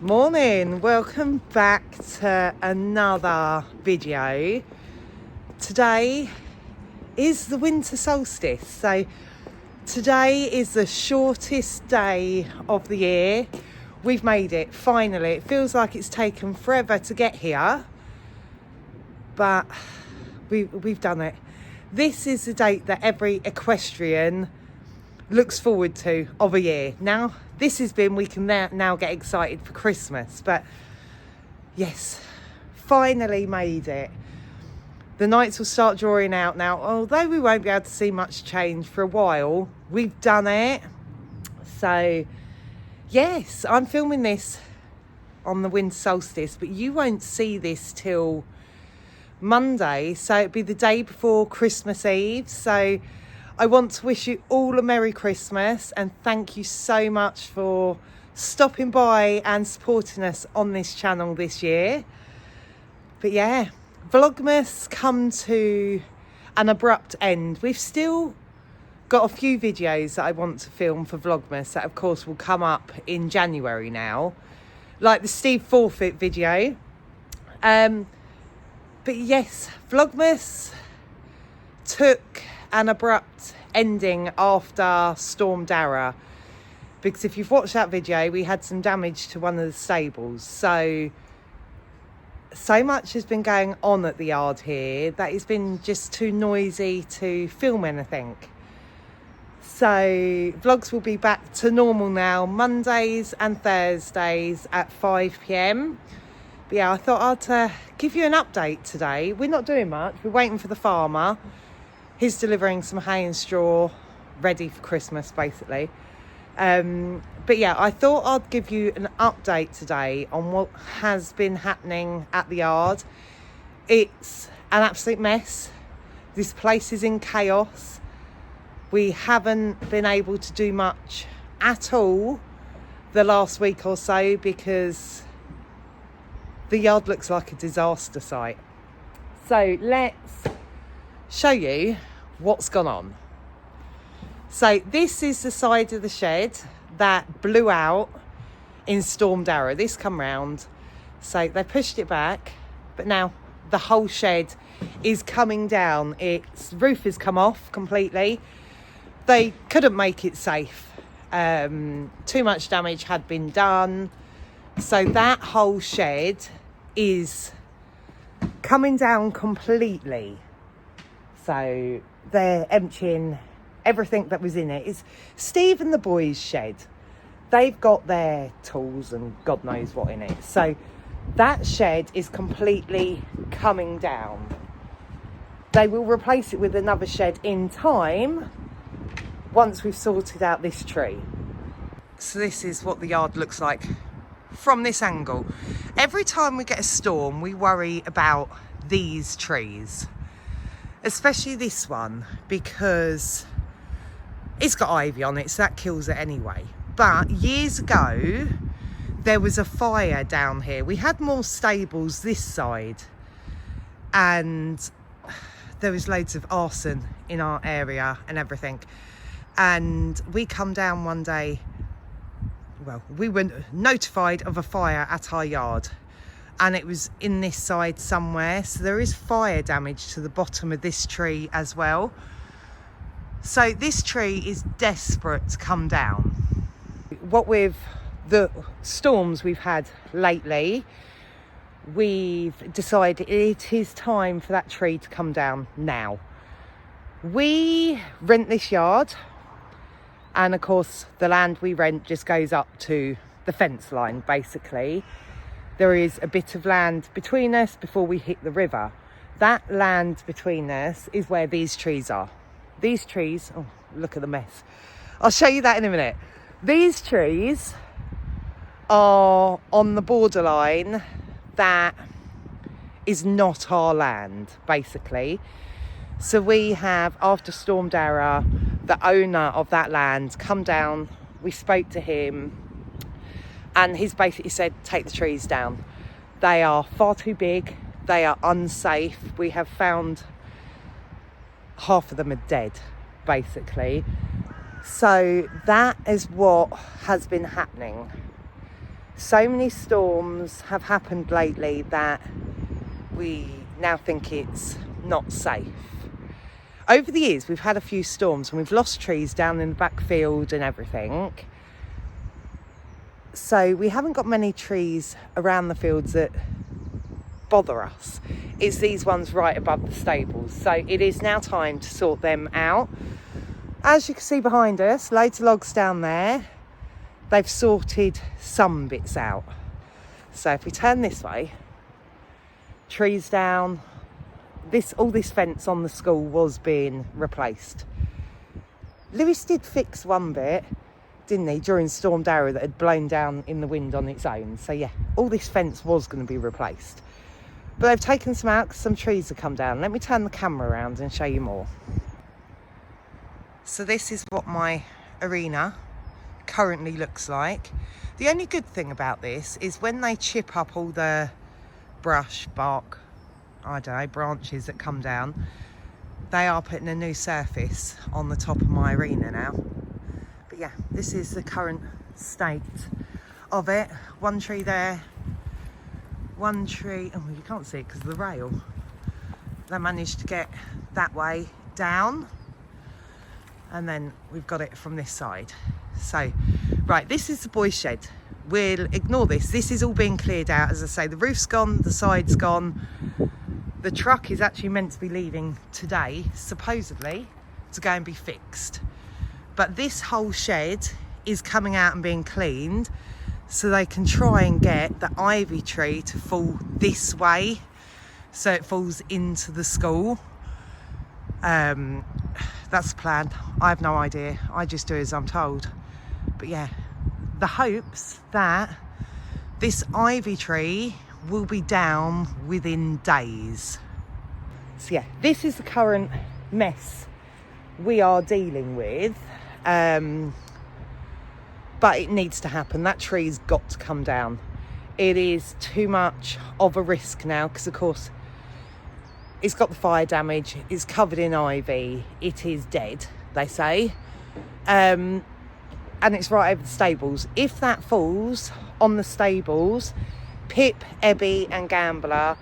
Morning, welcome back to another video. Today is the winter solstice, so today is the shortest day of the year. We've made it, finally. It feels like it's taken forever to get here, but we've done it. This is the date that every equestrian looks forward to of a year. Now, this has been, we can now get excited for Christmas, but yes, finally made it. The nights will start drawing out now, although we won't be able to see much change for a while. We've done it. So yes, I'm filming this on the winter solstice, but you won't see this till Monday, so it'll be the day before Christmas Eve. So I want to wish you all a Merry Christmas and thank you so much for stopping by and supporting us on this channel this year. But yeah, Vlogmas come to an abrupt end. We've still got a few videos that I want to film for Vlogmas that of course will come up in January now, like the Steve Forfeit video. But yes, Vlogmas took an abrupt ending after Storm Darragh, because if you've watched that video, we had some damage to one of the stables. So much has been going on at the yard here that it's been just too noisy to film anything. So vlogs will be back to normal now, Mondays and Thursdays at 5 p.m. But yeah, I thought I'd give you an update today. We're not doing much. We're waiting for the farmer. He's delivering some hay and straw ready for Christmas, basically. But yeah, I thought I'd give you an update today on what has been happening at the yard. It's an absolute mess. This place is in chaos. We haven't been able to do much at all the last week or so because the yard looks like a disaster site. So let's show you what's gone on. So this is the side of the shed that blew out in Storm Darragh. This come round, so they pushed it back, but now the whole shed is coming down. Its roof has come off completely. They couldn't make it safe. Too much damage had been done, so that whole shed is coming down completely. So they're emptying everything that was in it. It's Steve and the boys' shed. They've got their tools and God knows what in it. So that shed is completely coming down. They will replace it with another shed in time once we've sorted out this tree. So this is what the yard looks like from this angle. Every time we get a storm, we worry about these trees. Especially this one, because it's got ivy on it, so that kills it anyway. But years ago, there was a fire down here. We had more stables this side, and there was loads of arson in our area and everything. And we come down one day, well, we were notified of a fire at our yard. And it was in this side somewhere. So there is fire damage to the bottom of this tree as well. So this tree is desperate to come down. What with the storms we've had lately, we've decided it is time for that tree to come down now. We rent this yard, and of course the land we rent just goes up to the fence line, basically. There is a bit of land between us before we hit the river. That land between us is where these trees are. These trees, oh, look at the mess. I'll show you that in a minute. These trees are on the borderline that is not our land, basically. So we have, after Storm Darragh, the owner of that land come down. We spoke to him, and he's basically said, take the trees down. They are far too big. They are unsafe. We have found half of them are dead, basically. So that is what has been happening. So many storms have happened lately that we now think it's not safe. Over the years, we've had a few storms and we've lost trees down in the backfield and everything. So we haven't got many trees around the fields that bother us. It's these ones right above the stables. So it is now time to sort them out. As you can see behind us, loads of logs down there. They've sorted some bits out. So if we turn this way, trees down, all this fence on the school was being replaced. Lewis did fix one bit, didn't he, during Storm Darragh, that had blown down in the wind on its own. So yeah, all this fence was going to be replaced. But they've taken some out because some trees have come down. Let me turn the camera around and show you more. So this is what my arena currently looks like. The only good thing about this is when they chip up all the brush, bark, I don't know, branches that come down, they are putting a new surface on the top of my arena now. But yeah, this is the current state of it. One tree there, one tree, oh, you can't see it because of the rail. They managed to get that way down, and then we've got it from this side. So, right, this is the boys' shed. We'll ignore this. This is all being cleared out. As I say, the roof's gone, the side's gone. The truck is actually meant to be leaving today, supposedly, to go and be fixed. But this whole shed is coming out and being cleaned so they can try and get the ivy tree to fall this way so it falls into the school. That's the plan. I have no idea. I just do as I'm told. But yeah, the hopes that this ivy tree will be down within days. So yeah, this is the current mess we are dealing with. But it needs to happen. That tree's got to come down. It is too much of a risk now because, of course, it's got the fire damage. It's covered in ivy. It is dead, they say. And it's right over the stables. If that falls on the stables, Pip, Ebby and Gambler,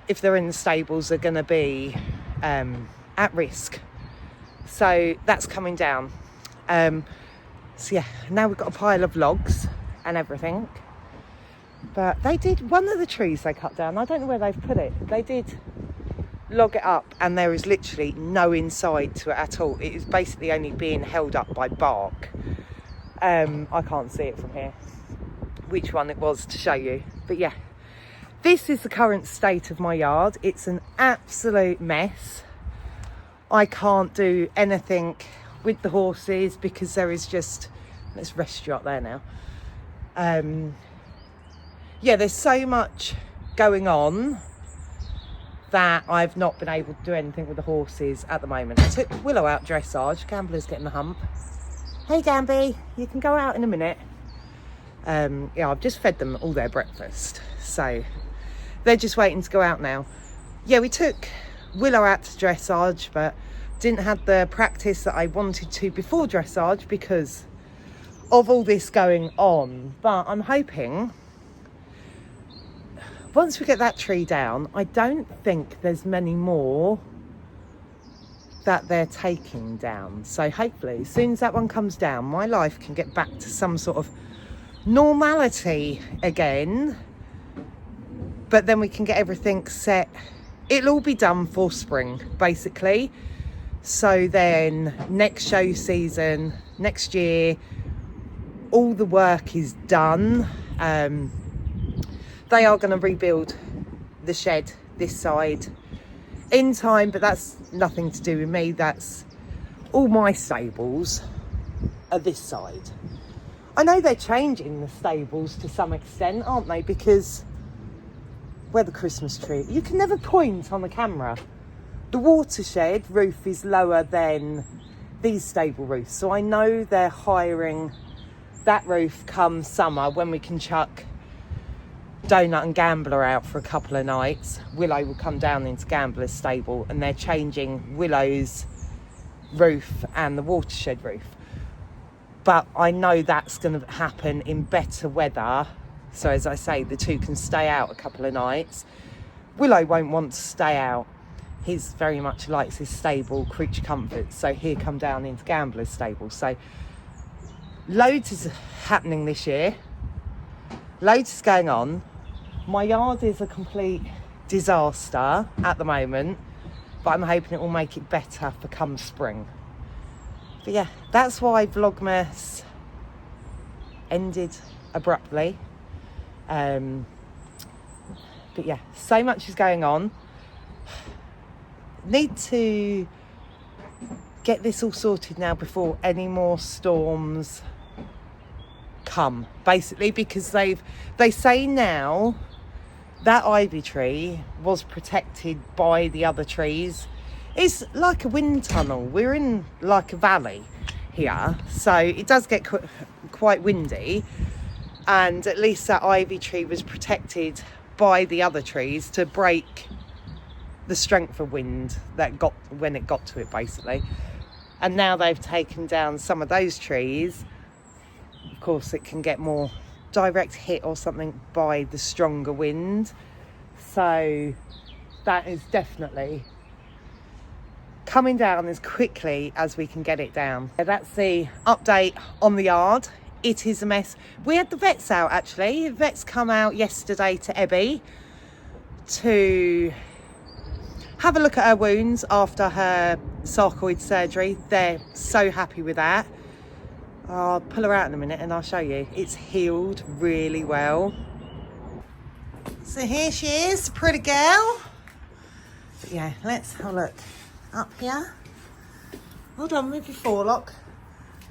if they're in the stables, are going to be at risk. So that's coming down. So yeah, now we've got a pile of logs and everything. But they did, one of the trees they cut down, I don't know where they've put it. They did log it up and there is literally no inside to it at all. It is basically only being held up by bark. I can't see it from here, which one it was to show you. But yeah, this is the current state of my yard. It's an absolute mess. I can't do anything with the horses because there is just, let's rest you up there now. Yeah, there's so much going on that I've not been able to do anything with the horses at the moment. I took Willow out dressage. Gambler's getting the hump. Hey Gamby, you can go out in a minute. Yeah, I've just fed them all their breakfast, so they're just waiting to go out now. Yeah, we took Willow out to dressage, but didn't have the practice that I wanted to before dressage because of all this going on. But I'm hoping once we get that tree down, I don't think there's many more that they're taking down. So hopefully as soon as that one comes down, my life can get back to some sort of normality again. But then we can get everything set. It'll all be done for spring, basically. So then next show season, next year, all the work is done. They are going to rebuild the shed this side in time, but that's nothing to do with me. That's all my stables are this side. I know they're changing the stables to some extent, aren't they? Because where the Christmas tree, you can never point on the camera. The watershed roof is lower than these stable roofs. So I know they're hiring that roof come summer when we can chuck Donut and Gambler out for a couple of nights. Willow will come down into Gambler's stable and they're changing Willow's roof and the watershed roof. But I know that's going to happen in better weather So as I say, the two can stay out a couple of nights. Willow won't want to stay out. He's very much likes his stable, creature comforts. So he'll come down into Gambler's stable. So loads is happening this year. Loads is going on. My yard is a complete disaster at the moment, but I'm hoping it will make it better for come spring. But yeah, that's why Vlogmas ended abruptly. But yeah, so much is going on. Need to get this all sorted now before any more storms come, basically, because they say now that ivy tree was protected by the other trees. It's like a wind tunnel. We're in like a valley here, so it does get quite windy, and at least that ivy tree was protected by the other trees to break the strength of wind that got when it got to it, basically. And now they've taken down some of those trees. Of course, it can get more direct hit or something by the stronger wind. So that is definitely coming down as quickly as we can get it down. That's the update on the yard. It is a mess. We had the vets out, actually. The vets come out yesterday to Ebby to have a look at her wounds after her sarcoid surgery. They're so happy with that. I'll pull her out in a minute and I'll show you. It's healed really well. So here she is, the pretty girl. But yeah, let's have a look. Up here. Hold on, move your forelock.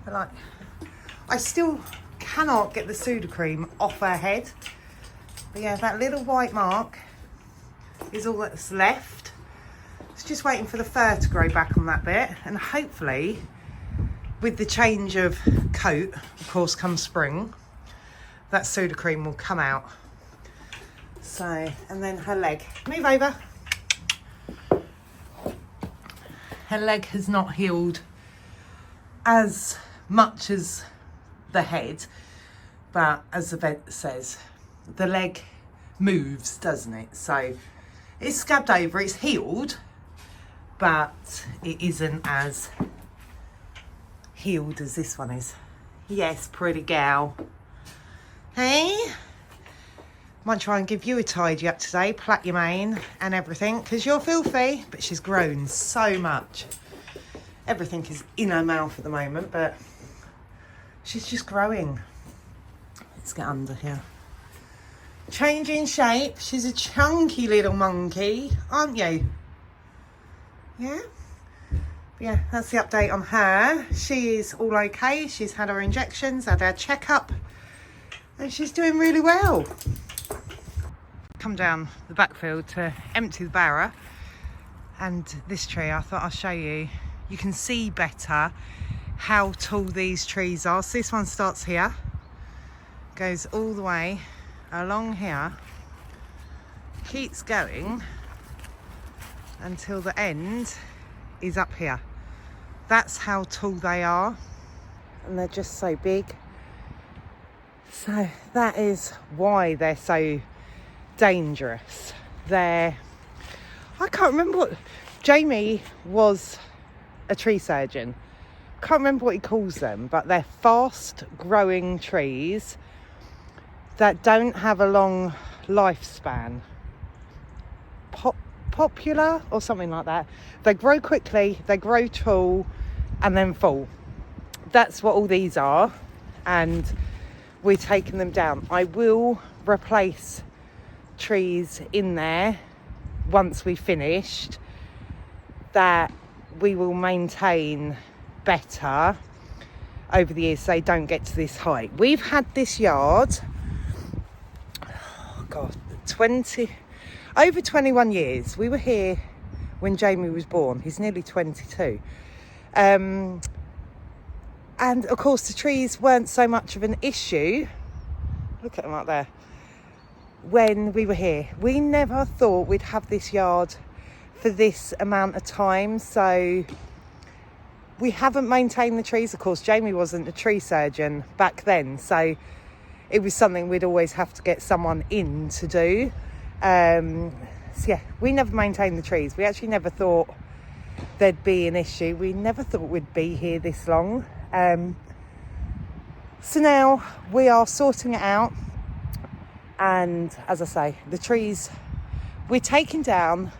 I still cannot get the Sooty off her head. But yeah, that little white mark is all that's left. It's just waiting for the fur to grow back on that bit, and hopefully with the change of coat, of course, come spring, that Sooty will come out. So, and then her leg. Move over. Her leg has not healed as much as the head, but as the vet says, the leg moves, doesn't it? So it's scabbed over, it's healed, but it isn't as healed as this one is. Yes, pretty gal. Hey, might try and give you a tidy up today, plait your mane and everything, because you're filthy. But she's grown so much. Everything is in her mouth at the moment, but she's just growing. Let's get under here. Changing shape. She's a chunky little monkey, aren't you? Yeah? Yeah, that's the update on her. She is all okay. She's had her injections, had her checkup, and she's doing really well. Come down the backfield to empty the barrow, and this tree, I thought I'll show you. You can see better how tall these trees are. So this one starts here, goes all the way along here, keeps going until the end is up here. That's how tall they are, and they're just so big. So that is why they're so dangerous. I can't remember what, Jamie was a tree surgeon. Can't remember what he calls them, but they're fast growing trees that don't have a long lifespan. Popular or something like that. They grow quickly, they grow tall and then fall. That's what all these are, and we're taking them down. I will replace trees in there once we've finished, that we will maintain better over the years so they don't get to this height. We've had this yard, oh God, over 21 years. We were here when Jamie was born. He's nearly 22. And of course the trees weren't so much of an issue. Look at them up there. When we were here, we never thought we'd have this yard for this amount of time. So we haven't maintained the trees. Of course, Jamie wasn't a tree surgeon back then, so it was something we'd always have to get someone in to do. So yeah, we never maintained the trees. We actually never thought there'd be an issue. We never thought we'd be here this long. So now we are sorting it out. And as I say, the trees, we're taking down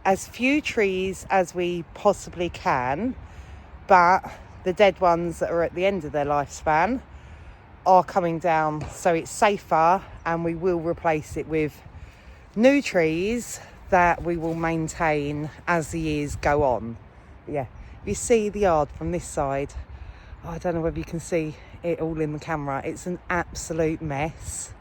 as few trees as we possibly can, but the dead ones that are at the end of their lifespan are coming down, so it's safer, and we will replace it with new trees that we will maintain as the years go on. But yeah, if you see the yard from this side, I don't know whether you can see it all in the camera, it's an absolute mess.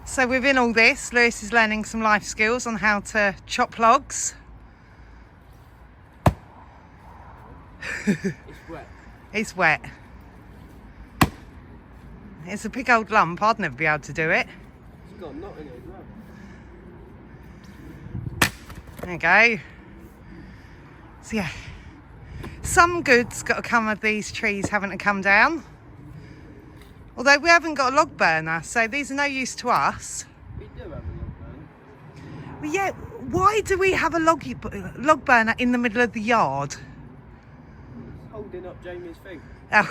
So within all this, Lewis is learning some life skills on how to chop logs. It's wet. It's wet. It's a big old lump. I'd never be able to do it. It's got a knot in it as well. There you go. So yeah, some good's got to come of these trees having to come down. Although we haven't got a log burner, so these are no use to us. We do have a log burner. Well, yeah, why do we have a log burner in the middle of the yard? It's holding up Jamie's thing. Oh.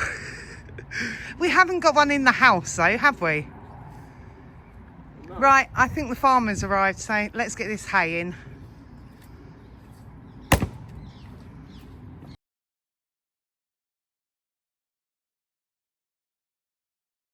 We haven't got one in the house though, have we? No. Right, I think the farmer's arrived, so let's get this hay in.